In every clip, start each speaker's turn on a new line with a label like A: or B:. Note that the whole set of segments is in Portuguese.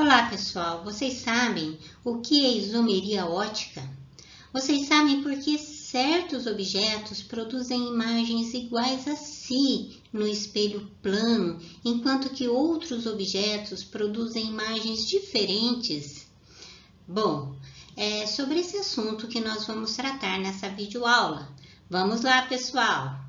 A: Olá pessoal, vocês sabem o que é isomeria ótica? Vocês sabem por que certos objetos produzem imagens iguais a si no espelho plano, enquanto que outros objetos produzem imagens diferentes? Bom, é sobre esse assunto que nós vamos tratar nessa videoaula. Vamos lá, pessoal!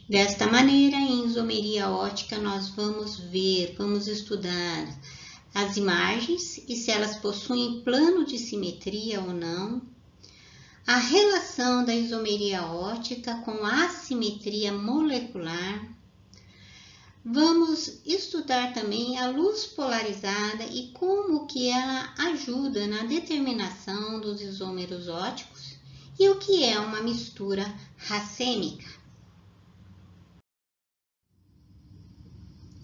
A: Desta maneira, em isomeria ótica, nós vamos estudar as imagens e se elas possuem plano de simetria ou não, a relação da isomeria ótica com a assimetria molecular. Vamos estudar também a luz polarizada e como que ela ajuda na determinação dos isômeros óticos e o que é uma mistura racêmica.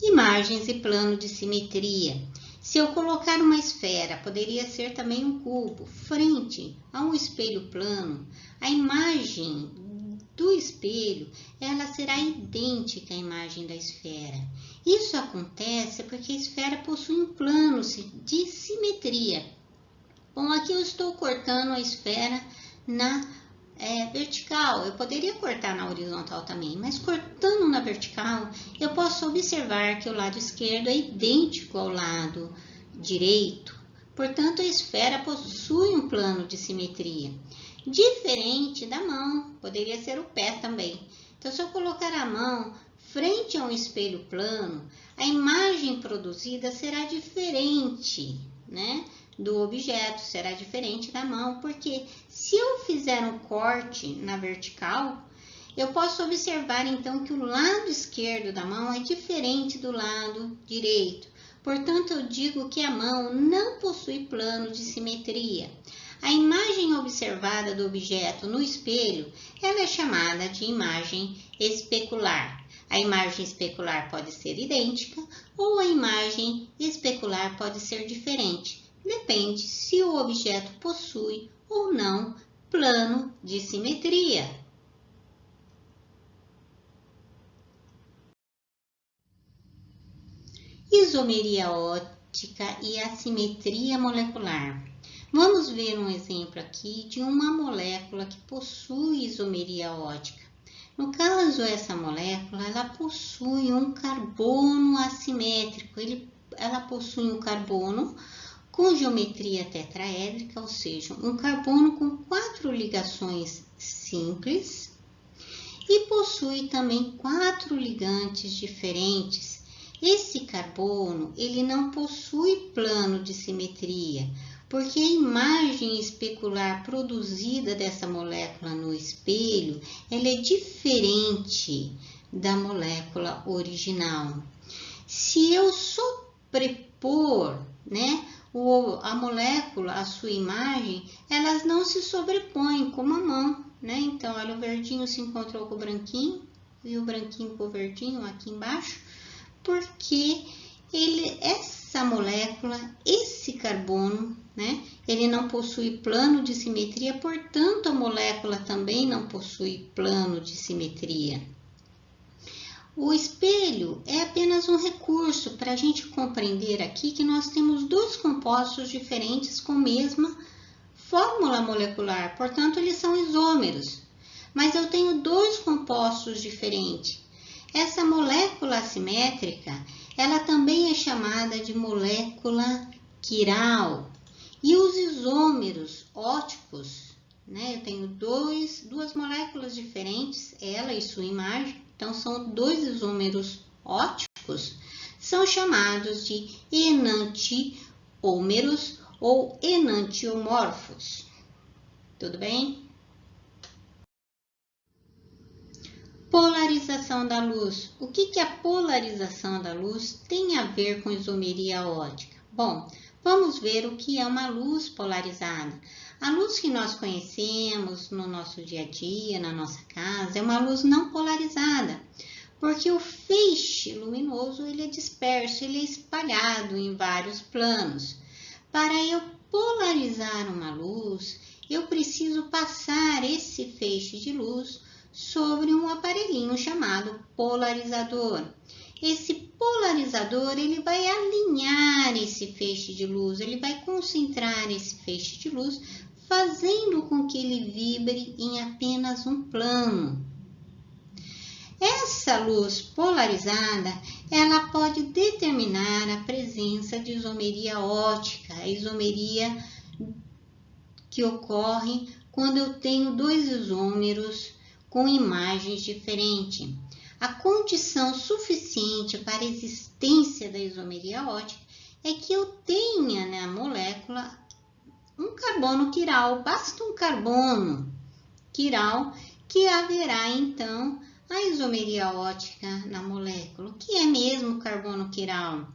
A: Imagens e plano de simetria. Se eu colocar uma esfera, poderia ser também um cubo, frente a um espelho plano, a imagem do espelho, ela será idêntica à imagem da esfera. Isso acontece porque a esfera possui um plano de simetria. Bom, aqui eu estou cortando a esfera na vertical. Eu poderia cortar na horizontal também, mas cortando na vertical, eu posso observar que o lado esquerdo é idêntico ao lado direito. Portanto, a esfera possui um plano de simetria. Diferente da mão, poderia ser o pé também. Então, se eu colocar a mão frente a um espelho plano, a imagem produzida será diferente, né? Do objeto, será diferente da mão, porque se eu fizer um corte na vertical, eu posso observar então que o lado esquerdo da mão é diferente do lado direito. Portanto, eu digo que a mão não possui plano de simetria. A imagem observada do objeto no espelho, ela é chamada de imagem especular. A imagem especular pode ser idêntica ou a imagem especular pode ser diferente. Depende se o objeto possui ou não plano de simetria. Isomeria ótica e assimetria molecular. Vamos ver um exemplo aqui de uma molécula que possui isomeria ótica. No caso, essa molécula, ela possui um carbono assimétrico. Ela possui um carbono com geometria tetraédrica, ou seja, um carbono com 4 ligações simples e possui também 4 ligantes diferentes. Esse carbono, ele não possui plano de simetria, porque a imagem especular produzida dessa molécula no espelho, ela é diferente da molécula original. Se eu sobrepor, a molécula, a sua imagem, elas não se sobrepõem como a mão, né? Então, olha, o verdinho se encontrou com o branquinho e o branquinho com o verdinho aqui embaixo, porque essa molécula, esse carbono, né? Ele não possui plano de simetria, portanto, a molécula também não possui plano de simetria. O espelho é apenas um recurso para a gente compreender aqui que nós temos dois compostos diferentes com a mesma fórmula molecular, portanto, eles são isômeros. Mas eu tenho dois compostos diferentes. Essa molécula assimétrica, ela também é chamada de molécula quiral. E os isômeros óticos, né? Eu tenho duas moléculas diferentes, ela e sua imagem. Então, são dois isômeros óticos, são chamados de enantiômeros ou enantiomorfos. Tudo bem? Polarização da luz. O que a polarização da luz tem a ver com isomeria ótica? Bom, vamos ver o que é uma luz polarizada. A luz que nós conhecemos no nosso dia a dia, na nossa casa, é uma luz não polarizada, porque o feixe luminoso ele é disperso, ele é espalhado em vários planos. Para eu polarizar uma luz, eu preciso passar esse feixe de luz sobre um aparelhinho chamado polarizador. esse polarizador ele vai alinhar esse feixe de luz, ele vai concentrar esse feixe de luz, fazendo com que ele vibre em apenas um plano. Essa luz polarizada, ela pode determinar a presença de isomeria ótica, a isomeria que ocorre quando eu tenho dois isômeros com imagens diferentes. A condição suficiente para a existência da isomeria ótica é que eu tenha na molécula um carbono quiral, basta um carbono quiral que haverá então a isomeria ótica na molécula. O que é mesmo carbono quiral?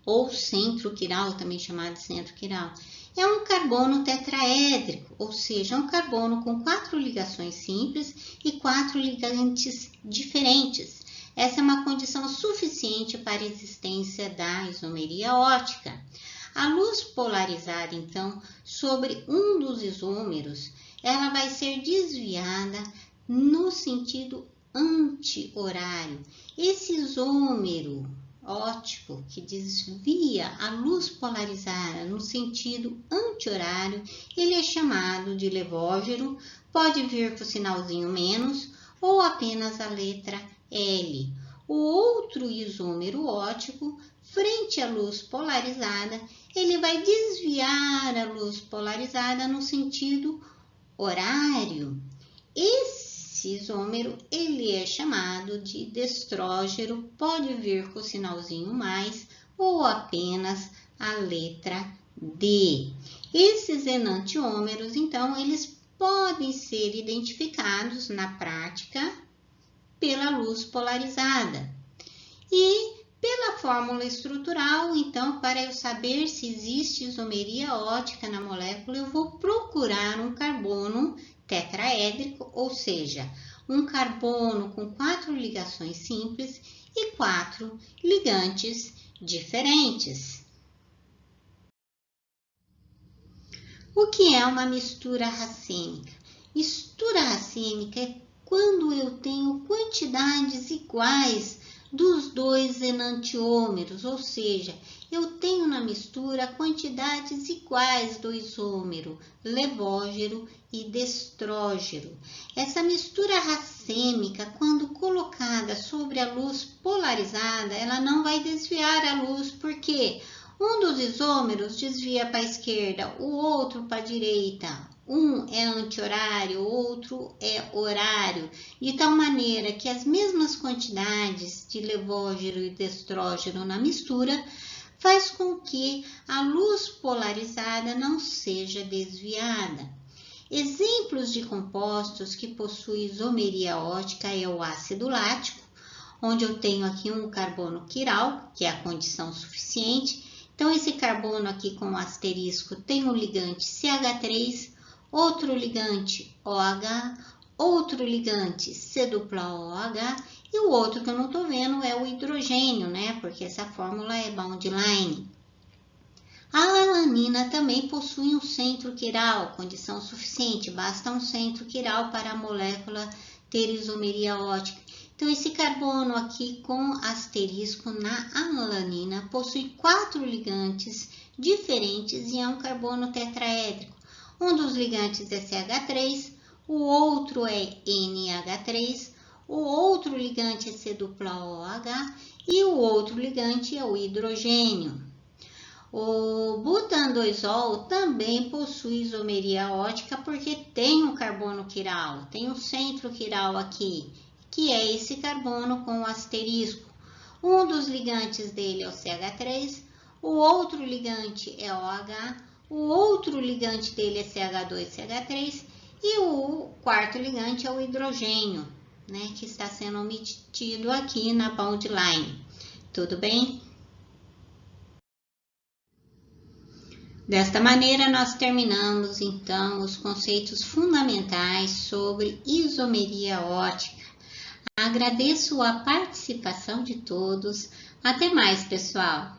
A: Ou centro quiral, também chamado de centro quiral. É um carbono tetraédrico, ou seja, um carbono com 4 ligações simples e 4 ligantes diferentes. Essa é uma condição suficiente para a existência da isomeria ótica. A luz polarizada, então, sobre um dos isômeros, ela vai ser desviada no sentido anti-horário. Esse isômero óptico que desvia a luz polarizada no sentido anti-horário, ele é chamado de levógero, pode vir com o sinalzinho menos ou apenas a letra L. O outro isômero óptico, frente à luz polarizada, ele vai desviar a luz polarizada no sentido horário. Esse isômero, ele é chamado de destrógeno, pode vir com o sinalzinho mais ou apenas a letra D. Esses enantiômeros, então, eles podem ser identificados na prática pela luz polarizada. E pela fórmula estrutural, então, para eu saber se existe isomeria ótica na molécula, eu vou procurar um carbono tetraédrico, ou seja, um carbono com 4 ligações simples e 4 ligantes diferentes. O que é uma mistura racêmica? Mistura racêmica é quando eu tenho quantidades iguais dos dois enantiômeros, ou seja, eu tenho na mistura quantidades iguais do isômero levógeno e destrógeno. Essa mistura racêmica, quando colocada sobre a luz polarizada, ela não vai desviar a luz, porque um dos isômeros desvia para a esquerda, o outro para a direita. Um é anti-horário, o outro é horário, de tal maneira que as mesmas quantidades de levógeno e destrógeno na mistura faz com que a luz polarizada não seja desviada. Exemplos de compostos que possuem isomeria ótica é o ácido lático, onde eu tenho aqui um carbono quiral, que é a condição suficiente. Então, esse carbono aqui com asterisco tem um ligante CH3, outro ligante OH, outro ligante C-OH e o outro que eu não estou vendo é o hidrogênio, né? Porque essa fórmula é bound line. A alanina também possui um centro quiral, condição suficiente, basta um centro quiral para a molécula ter isomeria ótica. Então, esse carbono aqui com asterisco na alanina possui 4 ligantes diferentes e é um carbono tetraédrico. Um dos ligantes é CH3, o outro é NH3, o outro ligante é C-OH e o outro ligante é o hidrogênio. O butandoisol também possui isomeria ótica porque tem um carbono quiral, tem um centro quiral aqui, que é esse carbono com asterisco. Um dos ligantes dele é o CH3, o outro ligante é o OH, o outro ligante dele é CH2CH3 e o quarto ligante é o hidrogênio, né, que está sendo omitido aqui na bound line. Tudo bem? Desta maneira, nós terminamos, então, os conceitos fundamentais sobre isomeria ótica. Agradeço a participação de todos. Até mais, pessoal!